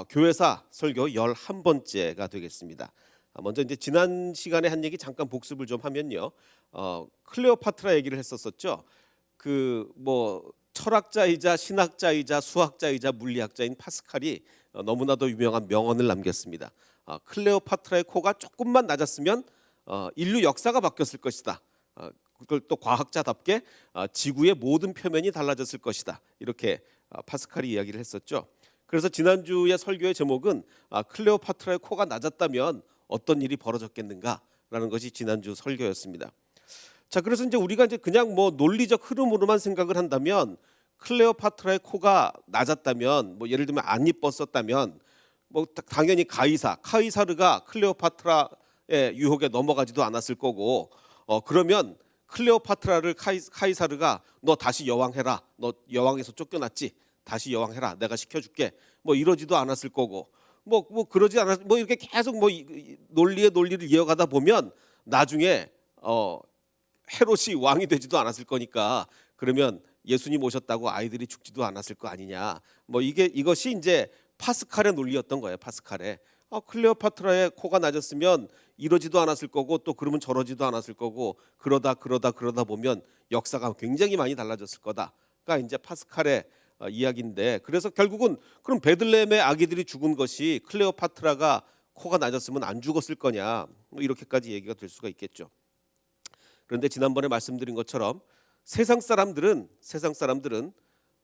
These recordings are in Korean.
교회사 설교 11번째가 되겠습니다. 먼저 이제 지난 시간에 한 얘기 잠깐 복습을 좀 하면요. 클레오파트라 얘기를 했었었죠. 그 뭐 철학자이자 신학자이자 수학자이자 물리학자인 파스칼이 너무나도 유명한 명언을 남겼습니다. 클레오파트라의 코가 조금만 낮았으면 인류 역사가 바뀌었을 것이다. 그걸 또 과학자답게 지구의 모든 표면이 달라졌을 것이다. 이렇게 파스칼이 이야기를 했었죠. 그래서 지난주의 설교의 제목은 클레오파트라의 코가 낮았다면 어떤 일이 벌어졌겠는가라는 것이 지난주 설교였습니다. 자, 그래서 이제 우리가 이제 그냥 뭐 논리적 흐름으로만 생각을 한다면 클레오파트라의 코가 낮았다면, 뭐 예를 들면 안 이뻤었다면, 뭐 당연히 카이사르가 클레오파트라의 유혹에 넘어가지도 않았을 거고, 그러면 클레오파트라를 카이사르가 너 다시 여왕해라, 너 여왕에서 쫓겨났지, 다시 여왕해라, 내가 시켜줄게, 뭐 이러지도 않았을 거고, 뭐 그러지 않았, 뭐 이렇게 계속 뭐 논리를 이어가다 보면 나중에 헤롯이 왕이 되지도 않았을 거니까, 그러면 예수님 오셨다고 아이들이 죽지도 않았을 거 아니냐. 뭐 이것이 이제 파스칼의 논리였던 거예요. 파스칼의 클레오파트라의 코가 낮았으면 이러지도 않았을 거고, 또 그러면 저러지도 않았을 거고, 그러다 보면 역사가 굉장히 많이 달라졌을 거다가 이제 파스칼의 이야기인데, 그래서 결국은 그럼 베들레헴의 아기들이 죽은 것이 클레오파트라가 코가 낮았으면 안 죽었을 거냐, 뭐 이렇게까지 얘기가 될 수가 있겠죠. 그런데 지난번에 말씀드린 것처럼 세상 사람들은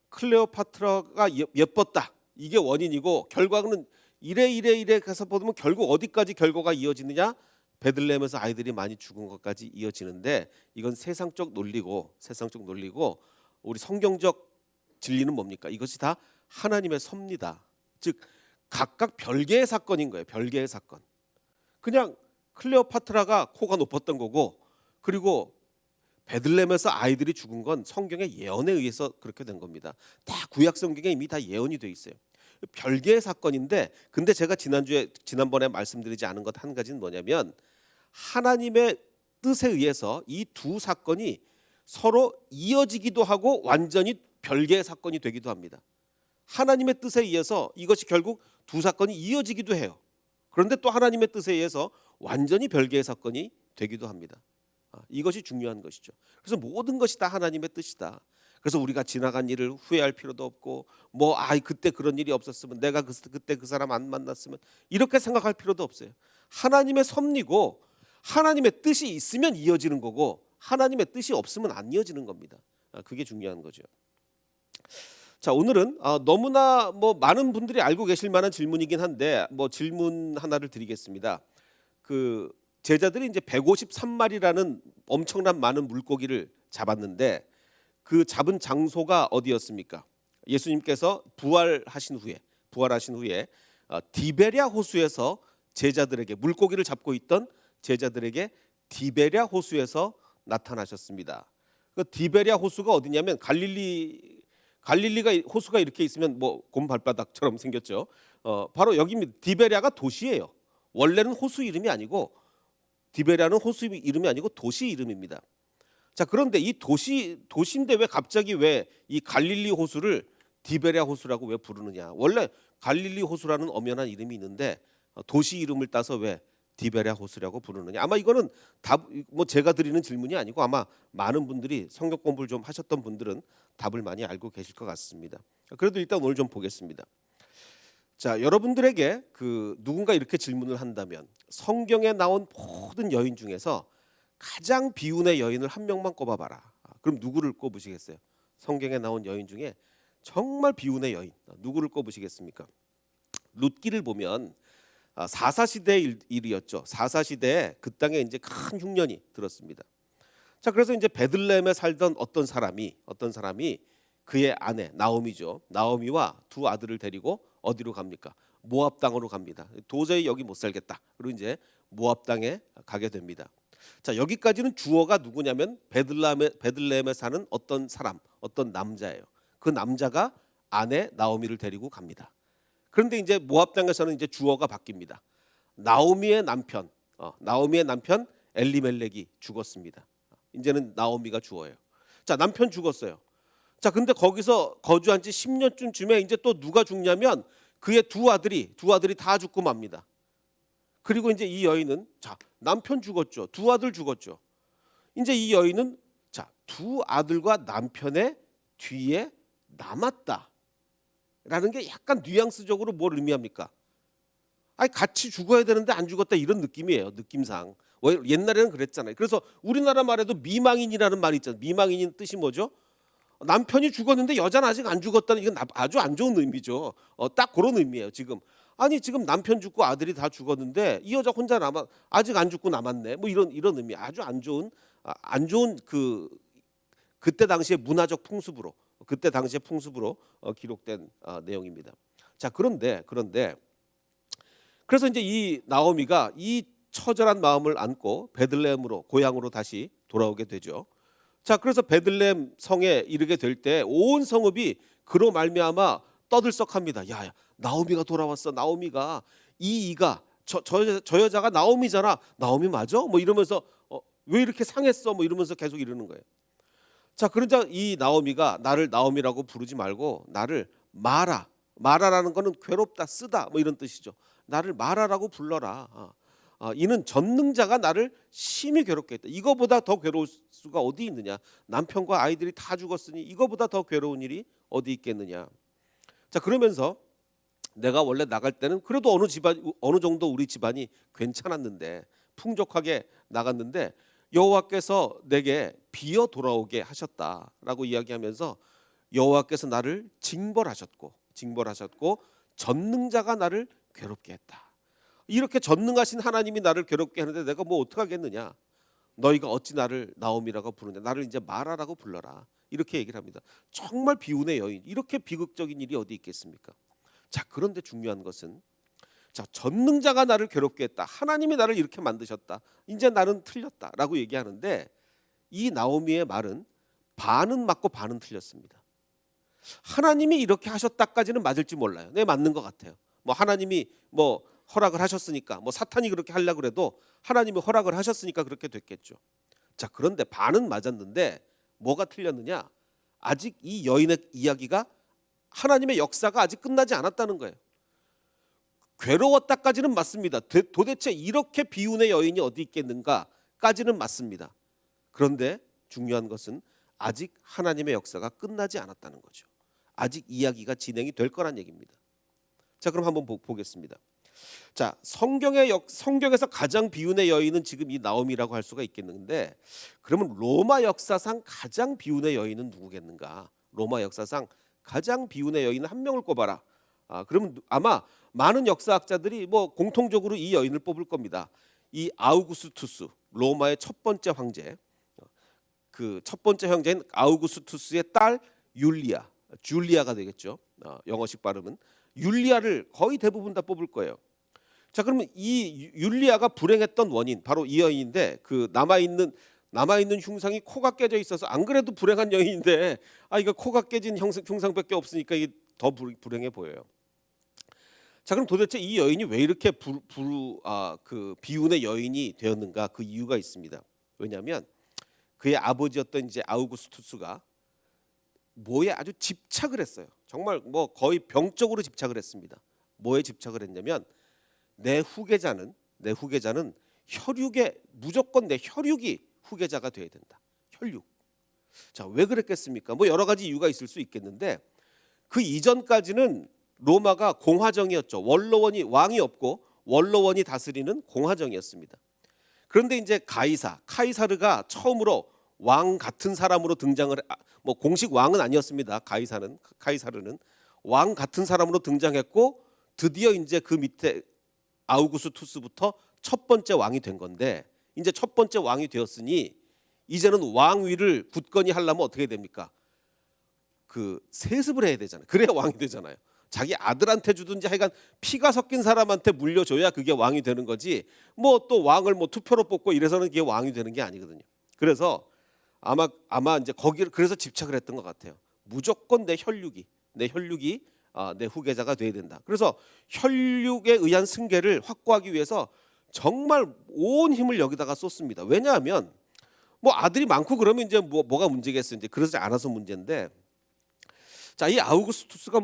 클레오파트라가 예뻤다, 이게 원인이고, 결과는 이래 가서 보면 결국 어디까지 결과가 이어지느냐, 베들레헴에서 아이들이 많이 죽은 것까지 이어지는데, 이건 세상적 논리고 우리 성경적 진리는 뭡니까? 이것이 다 하나님의 섭니다. 즉 각각 별개의 사건인 거예요. 별개의 사건. 그냥 클레오파트라가 코가 높았던 거고, 그리고 베들레헴에서 아이들이 죽은 건 성경의 예언에 의해서 그렇게 된 겁니다. 다 구약 성경에 이미 다 예언이 돼 있어요. 별개의 사건인데, 근데 제가 지난번에 말씀드리지 않은 것 한 가지는 뭐냐면, 하나님의 뜻에 의해서 이 두 사건이 서로 이어지기도 하고 완전히 별개의 사건이 되기도 합니다. 하나님의 뜻에 의해서 이것이 결국 두 사건이 이어지기도 해요. 그런데 또 하나님의 뜻에 의해서 완전히 별개의 사건이 되기도 합니다. 이것이 중요한 것이죠. 그래서 모든 것이 다 하나님의 뜻이다. 그래서 우리가 지나간 일을 후회할 필요도 없고, 그때 그런 일이 없었으면, 내가 그때 그 사람 안 만났으면, 이렇게 생각할 필요도 없어요. 하나님의 섭리고, 하나님의 뜻이 있으면 이어지는 거고, 하나님의 뜻이 없으면 안 이어지는 겁니다. 그게 중요한 거죠. 자, 오늘은 너무나 많은 분들이 알고 계실 만한 질문이긴 한데, 질문 하나를 드리겠습니다. 그 제자들이 이제 153마리라는 엄청난 많은 물고기를 잡았는데, 그 잡은 장소가 어디였습니까? 예수님께서 부활하신 후에 디베랴 호수에서 제자들에게, 물고기를 잡고 있던 제자들에게 디베랴 호수에서 나타나셨습니다. 그 디베랴 호수가 어디냐면, 갈릴리가 호수가 이렇게 있으면 곰 발바닥처럼 생겼죠. 바로 여기입니다. 디베랴가 도시예요. 원래는 호수 이름이 아니고, 디베랴는 호수 이름이 아니고 도시 이름입니다. 자, 그런데 이 도시인데 왜 갑자기 왜 이 갈릴리 호수를 디베랴 호수라고 왜 부르느냐? 원래 갈릴리 호수라는 엄연한 이름이 있는데 도시 이름을 따서 왜 디베랴 호수라고 부르느냐? 아마 이거는 제가 드리는 질문이 아니고, 아마 많은 분들이 성경 공부를 좀 하셨던 분들은 답을 많이 알고 계실 것 같습니다. 그래도 일단 오늘 좀 보겠습니다. 자, 여러분들에게 누군가 이렇게 질문을 한다면, 성경에 나온 모든 여인 중에서 가장 비운의 여인을 한 명만 꼽아봐라. 그럼 누구를 꼽으시겠어요? 성경에 나온 여인 중에 정말 비운의 여인, 누구를 꼽으시겠습니까? 룻기를 보면 사사시대의 일이었죠. 사사시대에 그 땅에 이제 큰 흉년이 들었습니다. 자, 그래서 이제 베들레헴에 살던 어떤 사람이 그의 아내 나오미죠. 나오미와 두 아들을 데리고 어디로 갑니까? 모압 땅으로 갑니다. 도저히 여기 못 살겠다. 그리고 이제 모압 땅에 가게 됩니다. 자, 여기까지는 주어가 누구냐면 베들레헴에 사는 어떤 사람, 어떤 남자예요. 그 남자가 아내 나오미를 데리고 갑니다. 그런데 이제 모압 땅에서는 이제 주어가 바뀝니다. 나오미의 남편 엘리멜렉이 죽었습니다. 이제는 나오미가 주어예요. 자, 남편 죽었어요. 자, 근데 거기서 거주한 지 10년쯤에 이제 또 누가 죽냐면 그의 두 아들이 다 죽고 맙니다. 그리고 이제 이 여인은 자, 남편 죽었죠. 두 아들 죽었죠. 이제 이 여인은 자, 두 아들과 남편의 뒤에 남았다라는 게 약간 뉘앙스적으로 뭘 의미합니까? 아니 같이 죽어야 되는데 안 죽었다 이런 느낌이에요. 느낌상. 옛날에는 그랬잖아요. 그래서 우리나라 말에도 미망인이라는 말이 있잖아요. 미망인인 뜻이 뭐죠? 남편이 죽었는데 여자는 아직 안 죽었다는 이건 아주 안 좋은 의미죠. 딱 그런 의미예요. 지금 아니 지금 남편 죽고 아들이 다 죽었는데 이 여자 혼자 남아 아직 안 죽고 남았네. 뭐 이런 의미. 아주 안 좋은 그때 당시의 문화적 풍습으로 그때 당시의 풍습으로 기록된 내용입니다. 자 그런데 그래서 이제 이 나오미가 이 처절한 마음을 안고 베들레헴으로 고향으로 다시 돌아오게 되죠. 자 그래서 베들레헴 성에 이르게 될 때 온 성읍이 그로 말미암아 떠들썩합니다. 야 나오미가 돌아왔어. 나오미가 이가 저 여자가 나오미잖아. 나오미 맞아? 뭐 이러면서 왜 이렇게 상했어? 뭐 이러면서 계속 이러는 거예요. 자 그러자 이 나오미가 나를 나오미라고 부르지 말고 나를 마라라는 거는 괴롭다 쓰다 뭐 이런 뜻이죠. 나를 마라라고 불러라. 이는 전능자가 나를 심히 괴롭게 했다. 이거보다 더 괴로울 수가 어디 있느냐. 남편과 아이들이 다 죽었으니 이거보다 더 괴로운 일이 어디 있겠느냐. 자 그러면서 내가 원래 나갈 때는 그래도 어느 정도 우리 집안이 괜찮았는데 풍족하게 나갔는데 여호와께서 내게 비어 돌아오게 하셨다라고 이야기하면서 여호와께서 나를 징벌하셨고 전능자가 나를 괴롭게 했다. 이렇게 전능하신 하나님이 나를 괴롭게 하는데 내가 뭐 어떡하겠느냐. 너희가 어찌 나를 나오미라고 부르냐. 나를 이제 마라라고 불러라. 이렇게 얘기를 합니다. 정말 비운의 여인. 이렇게 비극적인 일이 어디 있겠습니까? 자 그런데 중요한 것은 자 전능자가 나를 괴롭게 했다. 하나님이 나를 이렇게 만드셨다. 이제 나는 틀렸다라고 얘기하는데 이 나오미의 말은 반은 맞고 반은 틀렸습니다. 하나님이 이렇게 하셨다까지는 맞을지 몰라요. 네 맞는 것 같아요. 뭐 하나님이 뭐 허락을 하셨으니까 뭐 사탄이 그렇게 하려고 그래도 하나님이 허락을 하셨으니까 그렇게 됐겠죠. 자 그런데 반은 맞았는데 뭐가 틀렸느냐? 아직 이 여인의 이야기가 하나님의 역사가 아직 끝나지 않았다는 거예요. 괴로웠다까지는 맞습니다. 도대체 이렇게 비운의 여인이 어디 있겠는가까지는 맞습니다. 그런데 중요한 것은 아직 하나님의 역사가 끝나지 않았다는 거죠. 아직 이야기가 진행이 될 거란 얘기입니다. 자 그럼 한번 보겠습니다. 자 성경에서 가장 비운의 여인은 지금 이 나오미라고 할 수가 있겠는데 그러면 로마 역사상 가장 비운의 여인은 누구겠는가? 로마 역사상 가장 비운의 여인은 한 명을 꼽아라. 그러면 아마 많은 역사학자들이 뭐 공통적으로 이 여인을 뽑을 겁니다. 이 아우구스투스 로마의 첫 번째 황제 그 첫 번째 황제인 아우구스투스의 딸 줄리아가 되겠죠. 영어식 발음은 율리아를 거의 대부분 다 뽑을 거예요. 자 그러면 이 율리아가 불행했던 원인 바로 이 여인인데 그 남아있는 흉상이 코가 깨져 있어서 안 그래도 불행한 여인인데 이거 코가 깨진 흉상밖에 없으니까 이게 더 불행해 보여요. 자 그럼 도대체 이 여인이 왜 이렇게 그 비운의 여인이 되었는가? 그 이유가 있습니다. 왜냐하면 그의 아버지였던 이제 아우구스투스가 뭐에 아주 집착을 했어요. 정말 뭐 거의 병적으로 집착을 했습니다. 뭐에 집착을 했냐면 내 후계자는 무조건 내 혈육이 후계자가 돼야 된다. 혈육. 자, 왜 그랬겠습니까? 뭐 여러 가지 이유가 있을 수 있겠는데 그 이전까지는 로마가 공화정이었죠. 왕이 없고 원로원이 다스리는 공화정이었습니다. 그런데 이제 카이사르가 처음으로 왕 같은 사람으로 등장을 뭐 공식 왕은 아니었습니다. 카이사르는 왕 같은 사람으로 등장했고 드디어 이제 그 밑에 아우구스투스부터 첫 번째 왕이 된 건데 이제 첫 번째 왕이 되었으니 이제는 왕위를 굳건히 하려면 어떻게 됩니까? 그 세습을 해야 되잖아요. 그래야 왕이 되잖아요. 자기 아들한테 주든지 하여간 피가 섞인 사람한테 물려줘야 그게 왕이 되는 거지. 뭐 또 왕을 뭐 투표로 뽑고 이래서는 그게 왕이 되는 게 아니거든요. 그래서 아마 이제 거기를 그래서 집착을 했던 것 같아요. 무조건 내 혈육이 내 후계자가 돼야 된다. 그래서 혈육에 의한 승계를 확보하기 위해서 정말 온 힘을 여기다가 쏟습니다. 왜냐하면 뭐 아들이 많고 그러면 이제 뭐가 문제겠어요. 이제 그러지 않아서 문제인데 자, 이 아우구스투스가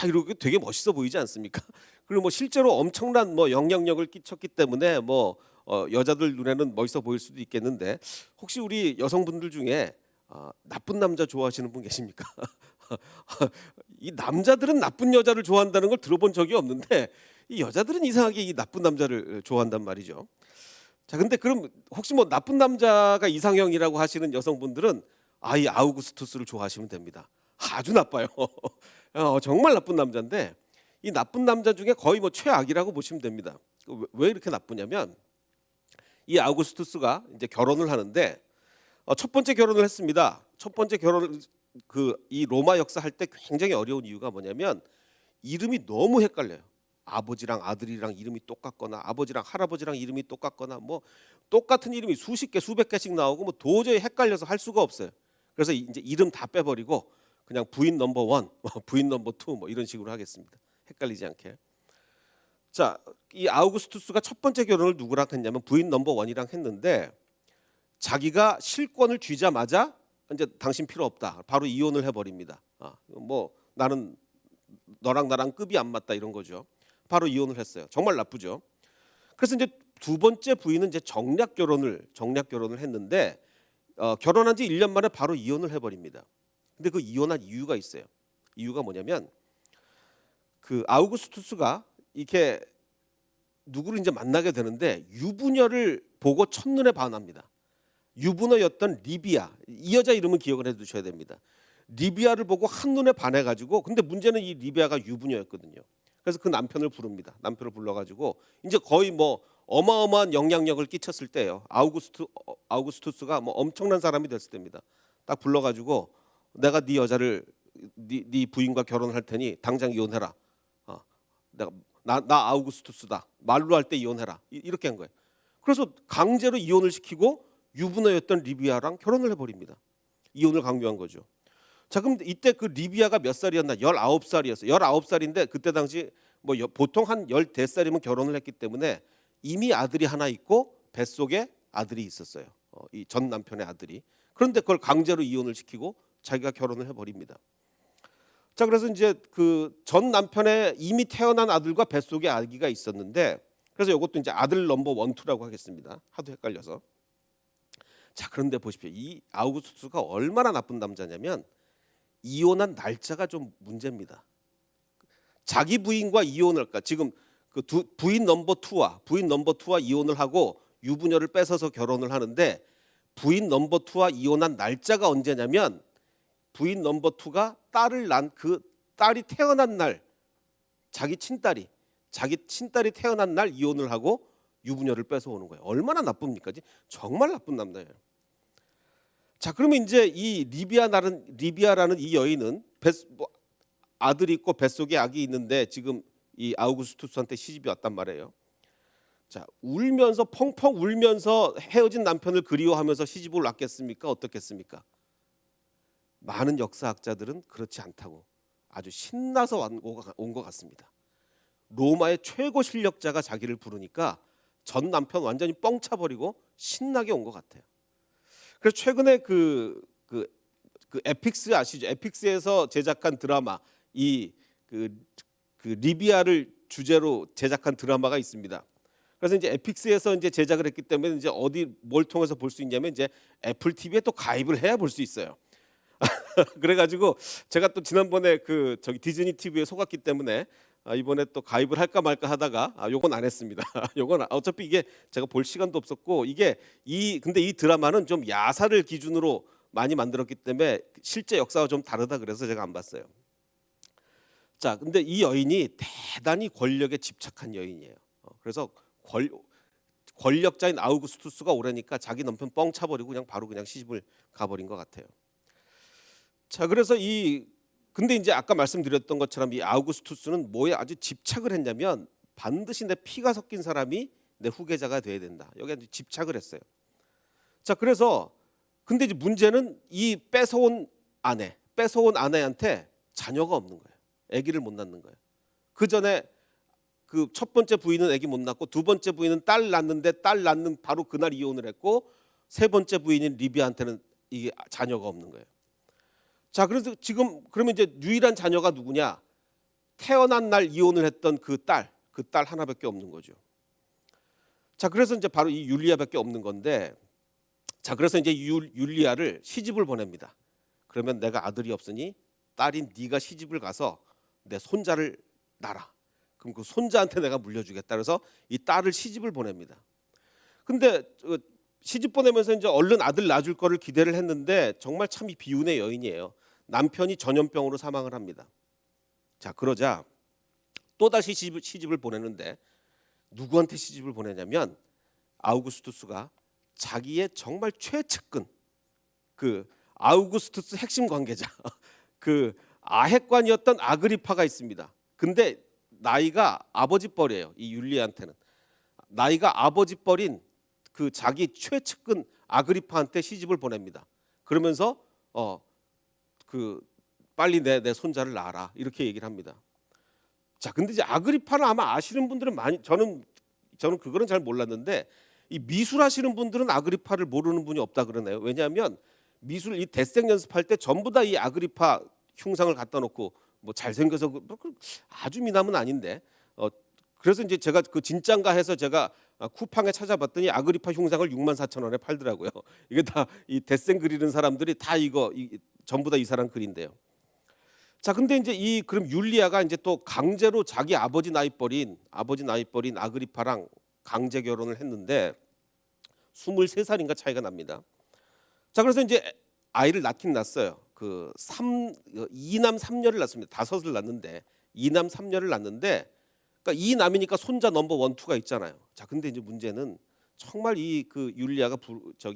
이렇게 되게 멋있어 보이지 않습니까? 그리고 뭐 실제로 엄청난 뭐 영향력을 끼쳤기 때문에 여자들 눈에는 멋있어 보일 수도 있겠는데, 혹시 우리 여성분들 중에 나쁜 남자 좋아하시는 분 계십니까? 이 남자들은 나쁜 여자를 좋아한다는 걸 들어본 적이 없는데, 이 여자들은 이상하게 이 나쁜 남자를 좋아한단 말이죠. 자, 근데 그럼 혹시 뭐 나쁜 남자가 이상형이라고 하시는 여성분들은 이 아우구스투스를 좋아하시면 됩니다. 아주 나빠요. 정말 나쁜 남자인데, 이 나쁜 남자 중에 거의 뭐 최악이라고 보시면 됩니다. 왜 이렇게 나쁘냐면, 이 아우구스투스가 이제 결혼을 하는데 첫 번째 결혼을 했습니다. 첫 번째 결혼을 이 로마 역사 할 때 굉장히 어려운 이유가 뭐냐면, 이름이 너무 헷갈려요. 아버지랑 아들이랑 이름이 똑같거나 아버지랑 할아버지랑 이름이 똑같거나 뭐 똑같은 이름이 수십 개 수백 개씩 나오고 뭐 도저히 헷갈려서 할 수가 없어요. 그래서 이제 이름 다 빼버리고 그냥 부인 넘버 원, 부인 넘버 투 뭐 이런 식으로 하겠습니다. 헷갈리지 않게. 자, 이 아우구스투스가 첫 번째 결혼을 누구랑 했냐면 부인 넘버 원이랑 했는데, 자기가 실권을 쥐자마자 이제 당신 필요 없다, 바로 이혼을 해버립니다. 뭐 나는 너랑 나랑 급이 안 맞다 이런 거죠. 바로 이혼을 했어요. 정말 나쁘죠. 그래서 이제 두 번째 부인은 이제 정략 결혼을 했는데 결혼한 지 1년 만에 바로 이혼을 해버립니다. 근데 그 이혼한 이유가 있어요. 이유가 뭐냐면, 그 아우구스투스가 이렇게 누구를 이제 만나게 되는데 유부녀를 보고 첫눈에 반합니다. 유부녀였던 리비아, 이 여자 이름은 기억을 해두셔야 됩니다. 리비아를 보고 한눈에 반해가지고, 근데 문제는 이 리비아가 유부녀였거든요. 그래서 그 남편을 부릅니다. 남편을 불러가지고 이제 거의 뭐 어마어마한 영향력을 끼쳤을 때예요. 아우구스투스가 뭐 엄청난 사람이 됐을 때입니다. 딱 불러가지고, 내가 네 여자를 네 부인과 결혼을 할 테니 당장 이혼해라. 내가 나 아우구스투스다. 말로 할 때 이혼해라. 이렇게 한 거예요. 그래서 강제로 이혼을 시키고 유부녀였던 리비아랑 결혼을 해버립니다. 이혼을 강요한 거죠. 자, 그럼 이때 그 리비아가 몇 살이었나? 19살이었어요. 19살인데 그때 당시 뭐 보통 한 14살이면 결혼을 했기 때문에 이미 아들이 하나 있고 뱃속에 아들이 있었어요. 이 전 남편의 아들이. 그런데 그걸 강제로 이혼을 시키고 자기가 결혼을 해버립니다. 자, 그래서 이제 그 전 남편의 이미 태어난 아들과 뱃속에 아기가 있었는데, 그래서 이것도 이제 아들 넘버 원, 투라고 하겠습니다. 하도 헷갈려서. 자, 그런데 보십시오. 이 아우구스투스가 얼마나 나쁜 남자냐면, 이혼한 날짜가 좀 문제입니다. 자기 부인과 이혼을, 지금 그 부인 넘버 투와 이혼을 하고 유부녀를 뺏어서 결혼을 하는데, 부인 넘버 투와 이혼한 날짜가 언제냐면, 부인 넘버 투가 딸을 낳은 그 딸이 태어난 날, 자기 친딸이 태어난 날 이혼을 하고 유부녀를 뺏어오는 거예요. 얼마나 나쁩니까? 정말 나쁜 남자예요. 자, 그러면 이제 이 리비아라는 이 여인은 아들이 있고 뱃속에 아기 있는데 지금 이 아우구스투스한테 시집이 왔단 말이에요. 자, 울면서 펑펑 울면서 헤어진 남편을 그리워하면서 시집을 왔겠습니까? 어떻겠습니까? 많은 역사학자들은 그렇지 않다고, 아주 신나서 온 것 같습니다. 로마의 최고 실력자가 자기를 부르니까 전 남편 완전히 뻥 차버리고 신나게 온 것 같아요. 그래서 최근에 그 에픽스 아시죠? 에픽스에서 제작한 드라마, 그 리비아를 주제로 제작한 드라마가 있습니다. 그래서 이제 에픽스에서 이제 제작을 했기 때문에 이제 뭘 통해서 볼 수 있냐면 이제 애플 TV에 또 가입을 해야 볼 수 있어요. 그래가지고 제가 또 지난번에 디즈니 TV에 속았기 때문에 이번에 또 가입을 할까 말까 하다가 요건 안 했습니다. 요건 어차피 이게 제가 볼 시간도 없었고, 근데 이 드라마는 좀 야사를 기준으로 많이 만들었기 때문에 실제 역사와 좀 다르다 그래서 제가 안 봤어요. 자, 근데 이 여인이 대단히 권력에 집착한 여인이에요. 그래서 권력자인 아우구스투스가 오래니까 자기 남편 뻥 차버리고 바로 시집을 가버린 것 같아요. 자, 그래서 근데 이제 아까 말씀드렸던 것처럼 이 아우구스투스는 뭐에 아주 집착을 했냐면, 반드시 내 피가 섞인 사람이 내 후계자가 돼야 된다. 여기 아주 집착을 했어요. 자, 그래서 근데 이제 문제는 이 뺏어온 아내한테 자녀가 없는 거예요. 아기를 못 낳는 거예요. 그 전에 그 첫 번째 부인은 아기 못 낳고, 두 번째 부인은 딸 낳는데 딸 낳는 바로 그날 이혼을 했고, 세 번째 부인인 리비아한테는 이게 자녀가 없는 거예요. 자, 그래서 지금 그러면 이제 유일한 자녀가 누구냐? 태어난 날 이혼을 했던 그 딸 하나밖에 없는 거죠. 자, 그래서 이제 바로 이 율리아밖에 없는 건데, 자, 그래서 이제 율리아를 시집을 보냅니다. 그러면 내가 아들이 없으니 딸인 네가 시집을 가서 내 손자를 낳아. 그럼 그 손자한테 내가 물려주겠다. 그래서 이 딸을 시집을 보냅니다. 근데 시집 보내면서 이제 얼른 아들 낳아줄 거를 기대를 했는데 정말 참 이 비운의 여인이에요. 남편이 전염병으로 사망을 합니다. 자, 그러자 또다시 시집을 보내는데 누구한테 시집을 보내냐면 아우구스투스가 자기의 정말 최측근, 그 아우구스투스 핵심 관계자, 그 아핵관이었던 아그리파가 있습니다. 근데 나이가 아버지 뻘이에요. 이 율리아한테는 나이가 아버지 뻘인 그 자기 최측근 아그리파한테 시집을 보냅니다. 그러면서 그 빨리 내 손자를 낳아라 이렇게 얘기를 합니다. 자, 근데 이제 아그리파는 아마 아시는 분들은 많이, 저는 그거는 잘 몰랐는데 이 미술하시는 분들은 아그리파를 모르는 분이 없다 그러네요. 왜냐하면 미술 이 대생 연습할 때 전부 다 이 아그리파 흉상을 갖다 놓고 뭐 잘생겨서 아주 미남은 아닌데 그래서 이제 제가 그 진짠가 해서 제가 쿠팡에 찾아봤더니 아그리파 흉상을 64,000원에 팔더라고요. 이게 다 이 대생 그리는 사람들이 다 전부 다 이 사람 글인데요. 자, 근데 이제 그럼 율리아가 이제 또 강제로 자기 아버지 나이 버린 아그리파랑 강제 결혼을 했는데 23살인가 차이가 납니다. 자, 그래서 이제 아이를 낳긴 낳았어요. 그 2남 3녀를 낳습니다. 5을 낳는데 2남 3녀를 낳는데 그러니까 2남이니까 손자 넘버 1, 2가 있잖아요. 자, 근데 이제 문제는 정말 그 율리아가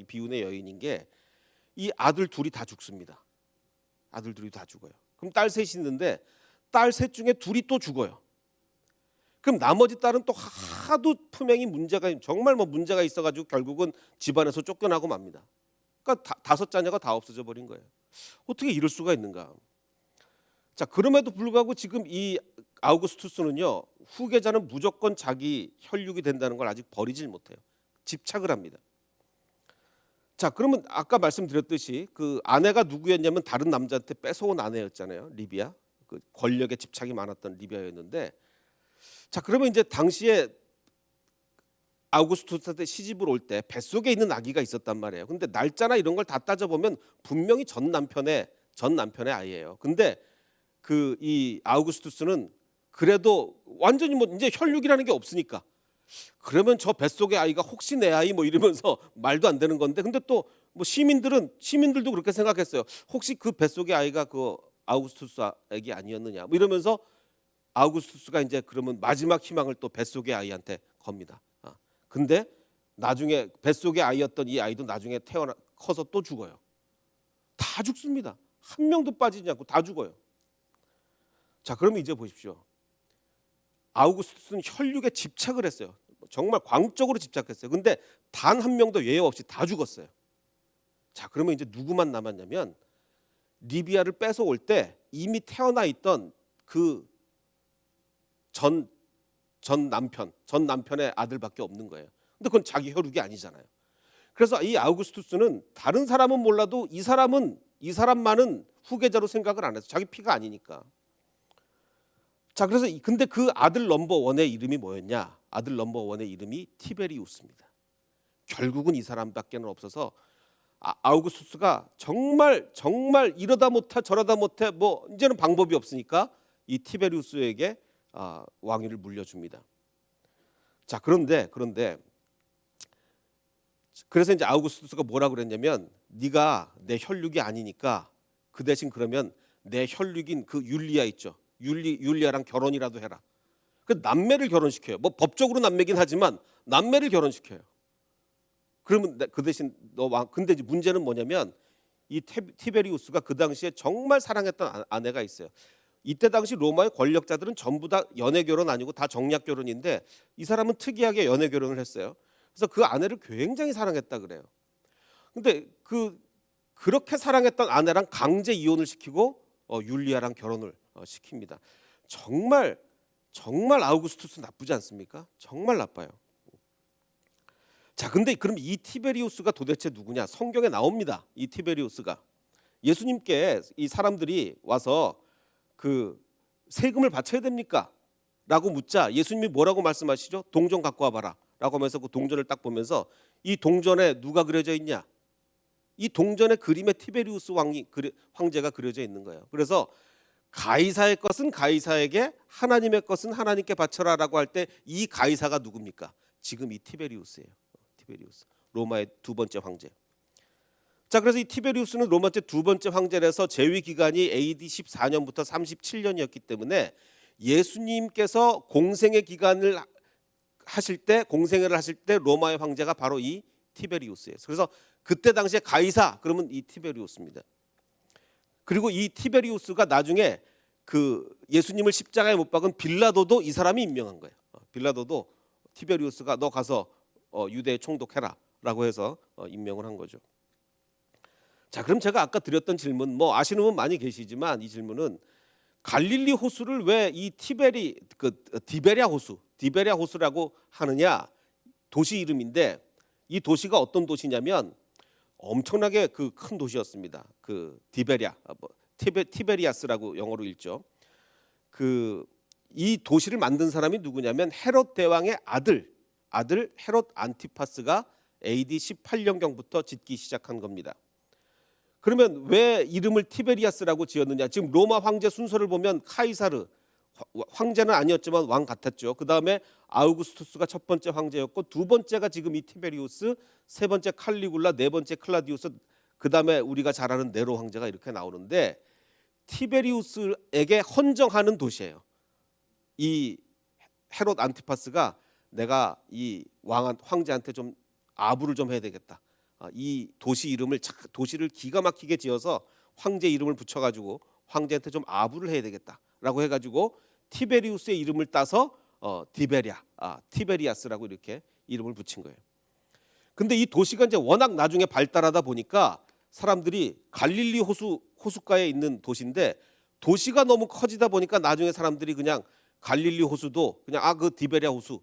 비운의 여인인 게 이 아들 둘이 다 죽습니다. 아들 둘이 다 죽어요. 그럼 딸 셋이 있는데 딸 셋 중에 둘이 또 죽어요. 그럼 나머지 딸은 또 하도 품행이 정말 뭐 문제가 있어가지고 결국은 집안에서 쫓겨나고 맙니다. 그러니까 5자녀가 다 없어져 버린 거예요. 어떻게 이럴 수가 있는가? 자, 그럼에도 불구하고 지금 이 아우구스투스는요, 후계자는 무조건 자기 혈육이 된다는 걸 아직 버리질 못해요. 집착을 합니다. 자, 그러면 아까 말씀드렸듯이 그 아내가 누구였냐면 다른 남자한테 뺏어온 아내였잖아요. 리비아. 그 권력에 집착이 많았던 리비아였는데, 자, 그러면 이제 당시에 아우구스투스한테 시집을 올 때 뱃속에 있는 아기가 있었단 말이에요. 근데 날짜나 이런 걸 다 따져보면 분명히 전 남편의 아이예요. 근데 이 아우구스투스는 그래도 완전히 뭐 이제 혈육이라는 게 없으니까 그러면 저 뱃속의 아이가 혹시 내 아이 뭐 이러면서 말도 안 되는 건데, 근데 또 뭐 시민들도 그렇게 생각했어요. 혹시 그 뱃속의 아이가 그 아우구스투스 아기 아니었느냐 뭐 이러면서 아우구스투스가 이제 그러면 마지막 희망을 또 뱃속의 아이한테 겁니다. 근데 나중에 뱃속의 아이였던 이 아이도 나중에 커서 또 죽어요. 다 죽습니다. 한 명도 빠지지 않고 다 죽어요. 자, 그러면 이제 보십시오. 아우구스투스는 혈육에 집착을 했어요. 정말 광적으로 집착했어요. 근데 단 한 명도 예외 없이 다 죽었어요. 자, 그러면 이제 누구만 남았냐면 리비아를 뺏어올 때 이미 태어나 있던 그 전 남편의 아들밖에 없는 거예요. 근데 그건 자기 혈육이 아니잖아요. 그래서 이 아우구스투스는 다른 사람은 몰라도 이 사람만은 후계자로 생각을 안 해서 자기 피가 아니니까. 자, 그래서 근데 그 아들 넘버 원의 이름이 뭐였냐? 아들 넘버 원의 이름이 티베리우스입니다. 결국은 이 사람밖에는 없어서 아우구스투스가 정말 이러다 못해 저러다 못해 뭐 이제는 방법이 없으니까 이 티베리우스에게 왕위를 물려줍니다. 자, 그런데 그래서 이제 아우구스투스가 뭐라고 그랬냐면 네가 내 혈육이 아니니까 그 대신 그러면 내 혈육인 그 율리아 있죠. 율리아랑 결혼이라도 해라. 그 남매를 결혼시켜요. 뭐 법적으로 남매긴 하지만 남매를 결혼시켜요. 그러면 그 대신 근데 이제 문제는 뭐냐면 이 티베리우스가 그 당시에 정말 사랑했던 아내가 있어요. 이때 당시 로마의 권력자들은 전부 다 연애 결혼 아니고 다 정략 결혼인데 이 사람은 특이하게 연애 결혼을 했어요. 그래서 그 아내를 굉장히 사랑했다 그래요. 근데 그렇게 사랑했던 아내랑 강제 이혼을 시키고 율리아랑 결혼을 시킵니다. 정말 아우구스투스 나쁘지 않습니까? 정말 나빠요. 자, 근데 그럼 이 티베리우스가 도대체 누구냐? 성경에 나옵니다. 이 티베리우스가 예수님께 이 사람들이 와서 그 세금을 바쳐야 됩니까? 라고 묻자 예수님이 뭐라고 말씀하시죠? 동전 갖고 와봐라 라고 하면서 그 동전을 딱 보면서 이 동전에 누가 그려져 있냐? 이 동전의 그림에 티베리우스 황제가 그려져 있는 거예요. 그래서 가이사의 것은 가이사에게, 하나님의 것은 하나님께 바쳐라라고 할 때 이 가이사가 누굽니까? 지금 이 티베리우스예요. 티베리우스, 로마의 두 번째 황제. 자, 그래서 이 티베리우스는 로마의 두 번째 황제라서 재위 기간이 AD 14년부터 37년이었기 때문에 예수님께서 공생의 기간을 하실 때, 공생애를 하실 때 로마의 황제가 바로 이 티베리우스예요. 그래서 그때 당시에 가이사 그러면 이 티베리우스입니다. 그리고 이 티베리우스가 나중에 그 예수님을 십자가에 못 박은 빌라도도 이 사람이 임명한 거예요. 빌라도도 티베리우스가 너 가서 유대에 총독해라라고 해서 임명을 한 거죠. 자, 그럼 제가 아까 드렸던 질문, 뭐 아시는 분 많이 계시지만 이 질문은 갈릴리 호수를 왜 이 디베랴 호수라고 하느냐? 도시 이름인데 이 도시가 어떤 도시냐면 엄청나게 그 큰 도시였습니다. 그 디베랴, 티베리아스라고 영어로 읽죠. 그 이 도시를 만든 사람이 누구냐면 헤롯 대왕의 아들 헤롯 안티파스가 AD 18년경부터 짓기 시작한 겁니다. 그러면 왜 이름을 티베리아스라고 지었느냐? 지금 로마 황제 순서를 보면 카이사르 황제는 아니었지만 왕 같았죠. 그 다음에 아우구스투스가 첫 번째 황제였고 두 번째가 지금 이 티베리우스, 세 번째 칼리굴라, 네 번째 클라디우스, 그 다음에 우리가 잘 아는 네로 황제가 이렇게 나오는데 티베리우스에게 헌정하는 도시예요. 이 헤롯 안티파스가 내가 이 황제한테 좀 아부를 좀 해야 되겠다. 이 도시 이름을 도시를 기가 막히게 지어서 황제 이름을 붙여가지고 황제한테 좀 아부를 해야 되겠다라고 해가지고 티베리우스의 이름을 따서 티베리아스라고 이렇게 이름을 붙인 거예요. 근데 이 도시가 이제 워낙 나중에 발달하다 보니까 사람들이 갈릴리 호숫가에 있는 도시인데 도시가 너무 커지다 보니까 나중에 사람들이 그냥 갈릴리 호수도 그냥 그 디베랴 호수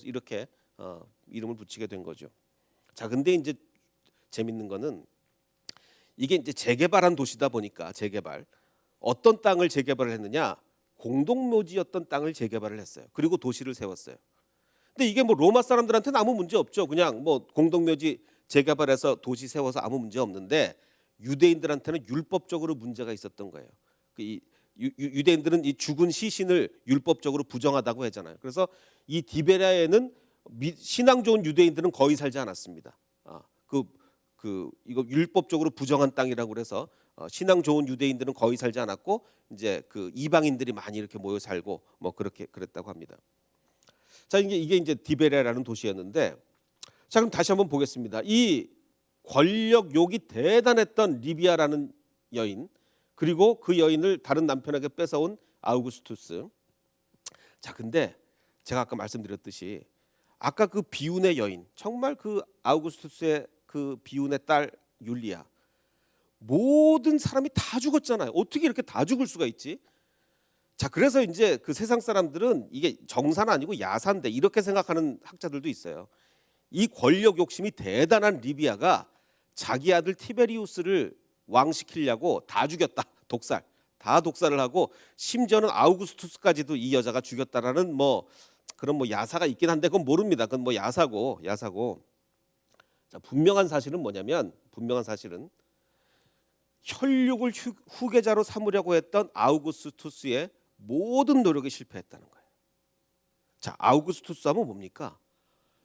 이렇게 이름을 붙이게 된 거죠. 자, 근데 이제 재밌는 거는 이게 이제 재개발한 도시다 보니까 어떤 땅을 재개발을 했느냐? 공동묘지였던 땅을 재개발을 했어요. 그리고 도시를 세웠어요. 근데 이게 뭐 로마 사람들한테는 아무 문제 없죠. 그냥 뭐 공동묘지 재개발해서 도시 세워서 아무 문제 없는데 유대인들한테는 율법적으로 문제가 있었던 거예요. 유대인들은 이 죽은 시신을 율법적으로 부정하다고 하잖아요. 그래서 이 디베랴에는 신앙 좋은 유대인들은 거의 살지 않았습니다. 이거 율법적으로 부정한 땅이라고 그래서 신앙 좋은 유대인들은 거의 살지 않았고 이제 그 이방인들이 많이 이렇게 모여 살고 뭐 그랬다고 합니다. 자, 이게 이제 디베랴라는 도시였는데, 자, 그럼 다시 한번 보겠습니다. 이 권력욕이 대단했던 리비아라는 여인, 그리고 그 여인을 다른 남편에게 뺏어온 아우구스투스. 자, 근데 제가 아까 말씀드렸듯이 아까 그 비운의 여인, 정말 그 아우구스투스의 그 비운의 딸 율리아, 모든 사람이 다 죽었잖아요. 어떻게 이렇게 다 죽을 수가 있지? 자, 그래서 이제 그 세상 사람들은 이게 정사는 아니고 야사인데 이렇게 생각하는 학자들도 있어요. 이 권력 욕심이 대단한 리비아가 자기 아들 티베리우스를 왕시키려고 다 죽였다. 다 독살을 하고 심지어는 아우구스투스까지도 이 여자가 죽였다라는 뭐 그런 뭐 야사가 있긴 한데 그건 모릅니다. 그건 뭐 야사고. 자, 분명한 사실은 뭐냐면 혈육을 후계자로 삼으려고 했던 아우구스투스의 모든 노력이 실패했다는 거예요. 자, 아우구스투스 하면 뭡니까?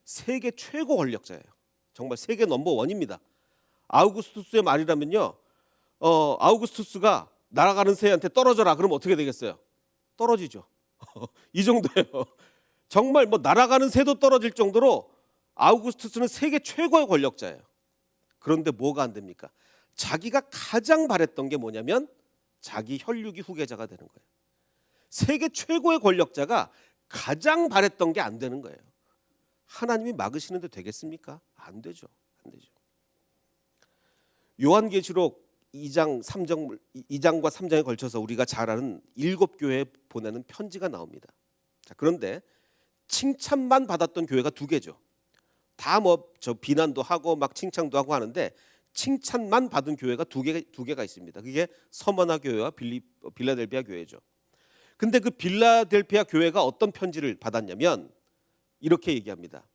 세계 최고 권력자예요. 정말 세계 넘버 원입니다. 아우구스투스의 말이라면요, 아우구스투스가 날아가는 새한테 떨어져라 그러면 어떻게 되겠어요? 떨어지죠. 이 정도예요. 정말 뭐 날아가는 새도 떨어질 정도로 아우구스투스는 세계 최고의 권력자예요. 그런데 뭐가 안 됩니까? 자기가 가장 바랬던 게 뭐냐면 자기 혈육이 후계자가 되는 거예요. 세계 최고의 권력자가 가장 바랬던 게 안 되는 거예요. 하나님이 막으시는데 되겠습니까? 안 되죠. 요한계시록 2장과 3장에 걸쳐서 우리가 잘 아는 7교회에 보내는 편지가 나옵니다. 자, 그런데 칭찬만 받았던 교회가 2개죠. 다 뭐 저 비난도 하고 막 칭찬도 하고 하는데 칭찬만 받은 교회가 두 개가 있습니다. 그게 서머나 교회와 빌라델피아 교회죠. 근데 그 빌라델피아 교회가 어떤 편지를 받았냐면 이렇게 얘기합니다.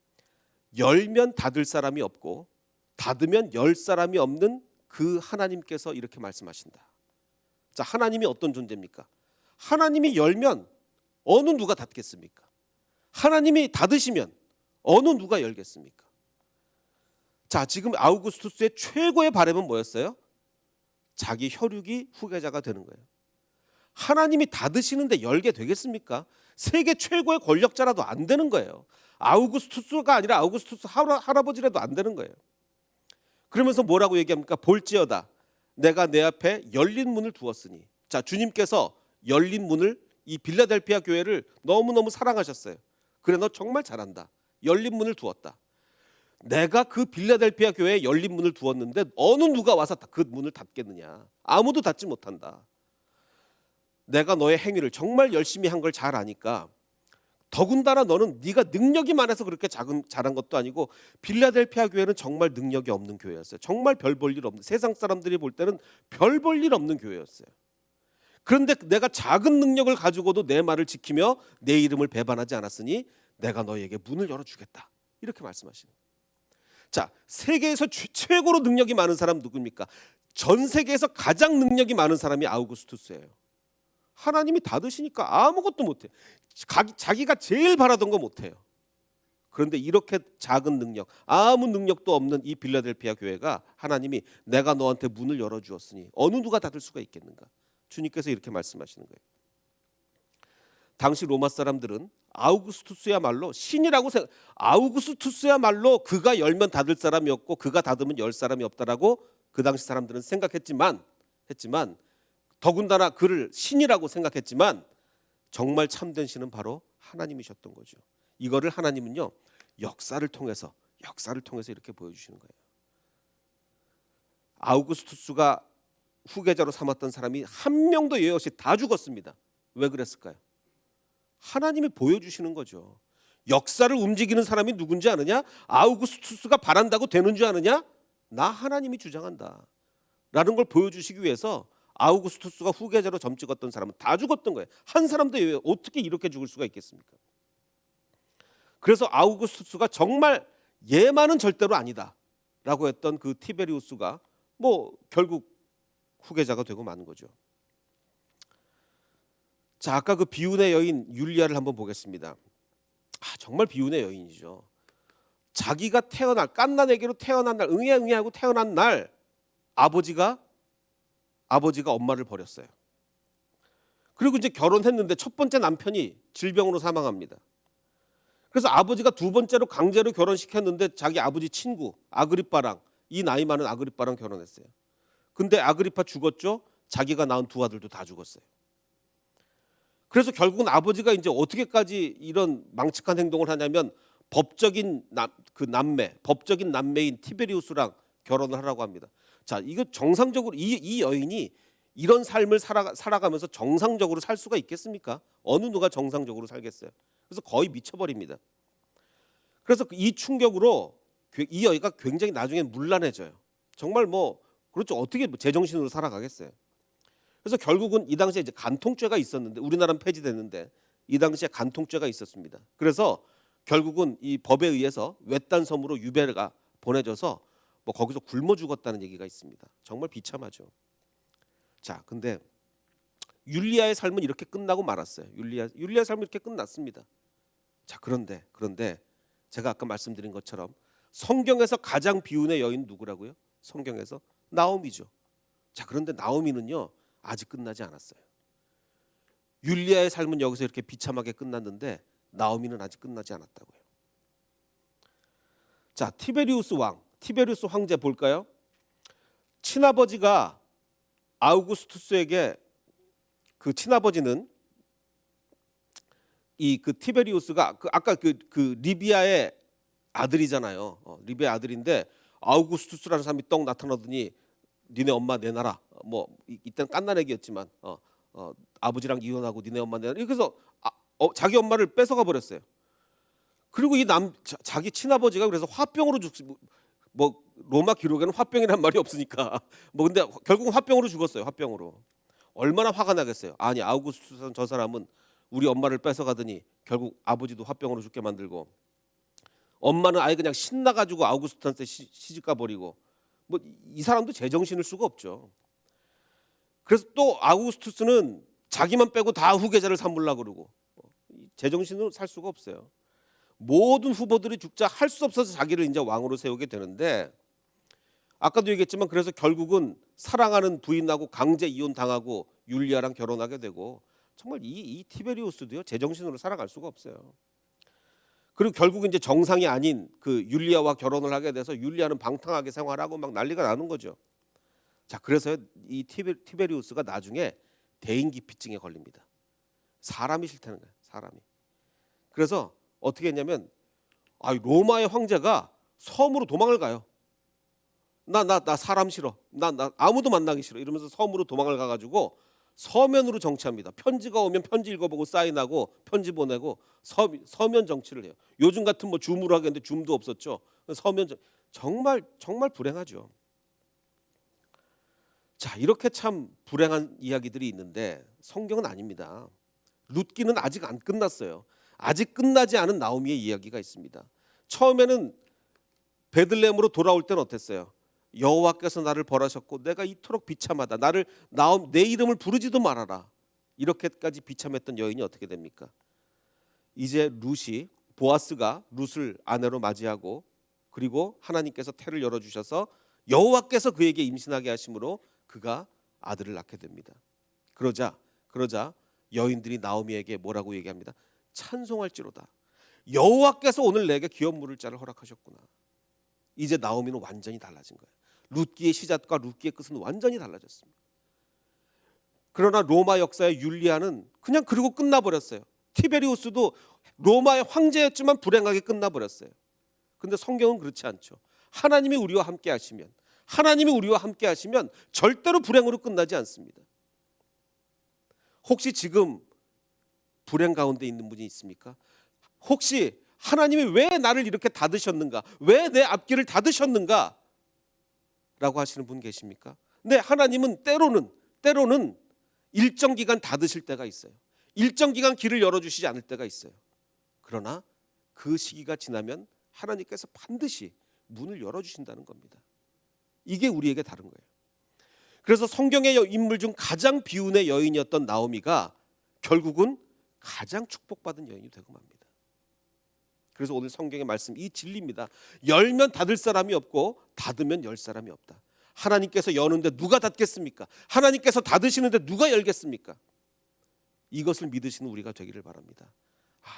열면 닫을 사람이 없고 닫으면 열 사람이 없는 그 하나님께서 이렇게 말씀하신다. 자, 하나님이 어떤 존재입니까? 하나님이 열면 어느 누가 닫겠습니까? 하나님이 닫으시면 어느 누가 열겠습니까? 자, 지금 아우구스투스의 최고의 바람은 뭐였어요? 자기 혈육이 후계자가 되는 거예요. 하나님이 닫으시는데 열게 되겠습니까? 세계 최고의 권력자라도 안 되는 거예요. 아우구스투스가 아니라 아우구스투스 할아버지라도 안 되는 거예요. 그러면서 뭐라고 얘기합니까? 볼지어다 내가 내 앞에 열린 문을 두었으니. 자, 주님께서 열린 문을, 이 빌라델피아 교회를 너무너무 사랑하셨어요. 그래, 너 정말 잘한다. 열린 문을 두었다. 내가 그 빌라델피아 교회에 열린 문을 두었는데 어느 누가 와서 그 문을 닫겠느냐? 아무도 닫지 못한다. 내가 너의 행위를 정말 열심히 한 걸 잘 아니까, 더군다나 너는 네가 능력이 많아서 그렇게 잘한 것도 아니고 빌라델피아 교회는 정말 능력이 없는 교회였어요. 정말 별 볼 일 없는, 세상 사람들이 볼 때는 별 볼 일 없는 교회였어요. 그런데 내가 작은 능력을 가지고도 내 말을 지키며 내 이름을 배반하지 않았으니 내가 너에게 문을 열어주겠다. 이렇게 말씀하시는 거예요. 자, 세계에서 최고로 능력이 많은 사람 누굽니까? 전 세계에서 가장 능력이 많은 사람이 아우구스투스예요. 하나님이 닫으시니까 아무것도 못해. 자기가 제일 바라던 거 못해요. 그런데 이렇게 작은 능력, 아무 능력도 없는 이 빌라델피아 교회가 하나님이 내가 너한테 문을 열어주었으니 어느 누가 닫을 수가 있겠는가? 주님께서 이렇게 말씀하시는 거예요. 당시 로마 사람들은 아우구스투스야말로 신이라고 아우구스투스야말로 그가 열면 닫을 사람이 없고 그가 닫으면 열 사람이 없다라고 그 당시 사람들은 생각했지만 더군다나 그를 신이라고 생각했지만 정말 참된 신은 바로 하나님이셨던 거죠. 이거를 하나님은요 역사를 통해서 이렇게 보여주시는 거예요. 아우구스투스가 후계자로 삼았던 사람이 한 명도 예외 없이 다 죽었습니다. 왜 그랬을까요? 하나님이 보여주시는 거죠. 역사를 움직이는 사람이 누군지 아느냐? 아우구스투스가 바란다고 되는 줄 아느냐? 나 하나님이 주장한다 라는 걸 보여주시기 위해서 아우구스투스가 후계자로 점 찍었던 사람은 다 죽었던 거예요. 한 사람도 예외, 어떻게 이렇게 죽을 수가 있겠습니까? 그래서 아우구스투스가 정말 얘만은 절대로 아니다 라고 했던 그 티베리우스가 결국 후계자가 되고 마는 거죠. 자, 아까 그 비운의 여인 율리아를 한번 보겠습니다. 정말 비운의 여인이죠. 자기가 깐나네기로 태어난 날, 응애하고 태어난 날 아버지가 엄마를 버렸어요. 그리고 이제 결혼했는데 첫 번째 남편이 질병으로 사망합니다. 그래서 아버지가 두 번째로 강제로 결혼시켰는데 자기 아버지 친구 아그리빠랑, 이 나이 많은 아그리빠랑 결혼했어요. 근데 아그리빠 죽었죠. 자기가 낳은 두 아들도 다 죽었어요. 그래서 결국은 아버지가 이제 어떻게까지 이런 망측한 행동을 하냐면 법적인 남매인 티베리우스랑 결혼을 하라고 합니다. 자, 이거 정상적으로 이 여인이 이런 삶을 살아가면서 정상적으로 살 수가 있겠습니까? 어느 누가 정상적으로 살겠어요? 그래서 거의 미쳐버립니다. 그래서 이 충격으로 이 여인가 굉장히 나중에 문란해져요. 정말 그렇죠. 어떻게 제정신으로 살아가겠어요? 그래서 결국은 이 당시에 이제 간통죄가 있었는데, 우리나라는 폐지됐는데 이 당시에 간통죄가 있었습니다. 그래서 결국은 이 법에 의해서 외딴 섬으로 유배가 보내져서 거기서 굶어 죽었다는 얘기가 있습니다. 정말 비참하죠. 자, 근데 율리아의 삶은 이렇게 끝나고 말았어요. 율리아의 삶은 이렇게 끝났습니다. 자, 그런데 제가 아까 말씀드린 것처럼 성경에서 가장 비운의 여인 누구라고요? 성경에서 나오미죠. 자, 그런데 나오미는요 아직 끝나지 않았어요. 율리아의 삶은 여기서 이렇게 비참하게 끝났는데 나오미는 아직 끝나지 않았다고요. 자, 티베리우스 황제 볼까요? 친아버지가 아우구스투스에게, 그 친아버지는 그 티베리우스가 아까 그 리비아의 아들이잖아요. 리비아 아들인데 아우구스투스라는 사람이 떡 나타나더니 니네 엄마 내놔라. 이때는 깐난애기였지만 아버지랑 이혼하고 니네 엄마 내놔라. 그래서 자기 엄마를 뺏어가 버렸어요. 그리고 자기 친아버지가 그래서 화병으로 뭐 로마 기록에는 화병이란 말이 없으니까 뭐 근데 결국은 화병으로 죽었어요. 화병으로. 얼마나 화가 나겠어요. 아니 아우구스투스 저 사람은 우리 엄마를 뺏어가더니 결국 아버지도 화병으로 죽게 만들고 엄마는 아예 그냥 신나가지고 아우구스투스한테 시집가 버리고 뭐 이 사람도 제정신일 수가 없죠. 그래서 또 아우구스투스는 자기만 빼고 다 후계자를 삼으려고 그러고 제정신으로 살 수가 없어요. 모든 후보들이 죽자 할 수 없어서 자기를 이제 왕으로 세우게 되는데 아까도 얘기했지만 그래서 결국은 사랑하는 부인하고 강제 이혼 당하고 율리아랑 결혼하게 되고 정말 이 티베리우스도요 제정신으로 살아갈 수가 없어요. 그리고 결국 이제 정상이 아닌 그 율리아와 결혼을 하게 돼서 율리아는 방탕하게 생활하고 막 난리가 나는 거죠. 자 그래서 이 티베리우스가 나중에 대인기피증에 걸립니다. 사람이 싫다는 거예요. 사람이. 그래서 어떻게 했냐면 로마의 황제가 섬으로 도망을 가요. 나 사람 싫어. 나 아무도 만나기 싫어. 이러면서 섬으로 도망을 가가지고 서면으로 정치합니다. 편지가 오면 편지 읽어보고 사인하고 편지 보내고 서면 정치를 해요. 요즘 같은 뭐 줌으로 하겠는데 줌도 없었죠. 정말 불행하죠. 자 이렇게 참 불행한 이야기들이 있는데 성경은 아닙니다. 룻기는 아직 안 끝났어요. 아직 끝나지 않은 나오미의 이야기가 있습니다. 처음에는 베들레헴으로 돌아올 때는 어땠어요? 여호와께서 나를 벌하셨고 내가 이토록 비참하다. 내 이름을 부르지도 말아라. 이렇게까지 비참했던 여인이 어떻게 됩니까? 이제 보아스가 룻을 아내로 맞이하고 그리고 하나님께서 태를 열어주셔서 여호와께서 그에게 임신하게 하심으로 그가 아들을 낳게 됩니다. 그러자 여인들이 나오미에게 뭐라고 얘기합니다. 찬송할지로다. 여호와께서 오늘 내게 기업 물을 자를 허락하셨구나. 이제 나오미는 완전히 달라진 거예요. 룻기의 시작과 룻기의 끝은 완전히 달라졌습니다. 그러나 로마 역사의 율리아는 그냥 그리고 끝나버렸어요. 티베리우스도 로마의 황제였지만 불행하게 끝나버렸어요. 근데 성경은 그렇지 않죠. 하나님이 우리와 함께 하시면 절대로 불행으로 끝나지 않습니다. 혹시 지금 불행 가운데 있는 분이 있습니까? 혹시 하나님이 왜 나를 이렇게 닫으셨는가? 왜 내 앞길을 닫으셨는가? 라고 하시는 분 계십니까? 네, 하나님은 때로는 일정 기간 닫으실 때가 있어요. 일정 기간 길을 열어주시지 않을 때가 있어요. 그러나 그 시기가 지나면 하나님께서 반드시 문을 열어주신다는 겁니다. 이게 우리에게 다른 거예요. 그래서 성경의 인물 중 가장 비운의 여인이었던 나오미가 결국은 가장 축복받은 여인이 되고 맙니다. 그래서 오늘 성경의 말씀 이 진리입니다. 열면 닫을 사람이 없고 닫으면 열 사람이 없다. 하나님께서 여는데 누가 닫겠습니까? 하나님께서 닫으시는데 누가 열겠습니까? 이것을 믿으시는 우리가 되기를 바랍니다.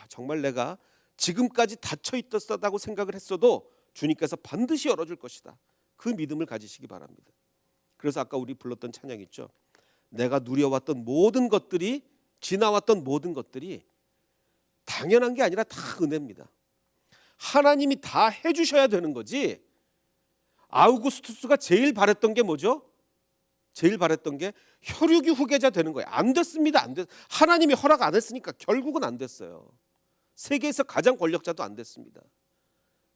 정말 내가 지금까지 닫혀 있었다고 생각을 했어도 주님께서 반드시 열어줄 것이다. 그 믿음을 가지시기 바랍니다. 그래서 아까 우리 불렀던 찬양 있죠. 내가 누려왔던 모든 것들이 지나왔던 모든 것들이 당연한 게 아니라 다 은혜입니다. 하나님이 다 해주셔야 되는 거지. 아우구스투스가 제일 바랬던 게 뭐죠? 제일 바랬던 게 혈육이 후계자 되는 거예요. 안 됐습니다. 하나님이 허락 안 했으니까 결국은 안 됐어요. 세계에서 가장 권력자도 안 됐습니다.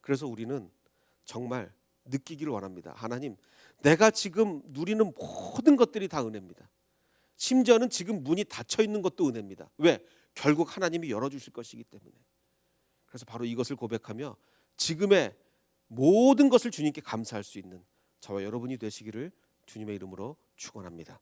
그래서 우리는 정말 느끼기를 원합니다. 하나님, 내가 지금 누리는 모든 것들이 다 은혜입니다. 심지어는 지금 문이 닫혀 있는 것도 은혜입니다. 왜? 결국 하나님이 열어주실 것이기 때문에. 그래서 바로 이것을 고백하며 지금의 모든 것을 주님께 감사할 수 있는 저와 여러분이 되시기를 주님의 이름으로 축원합니다.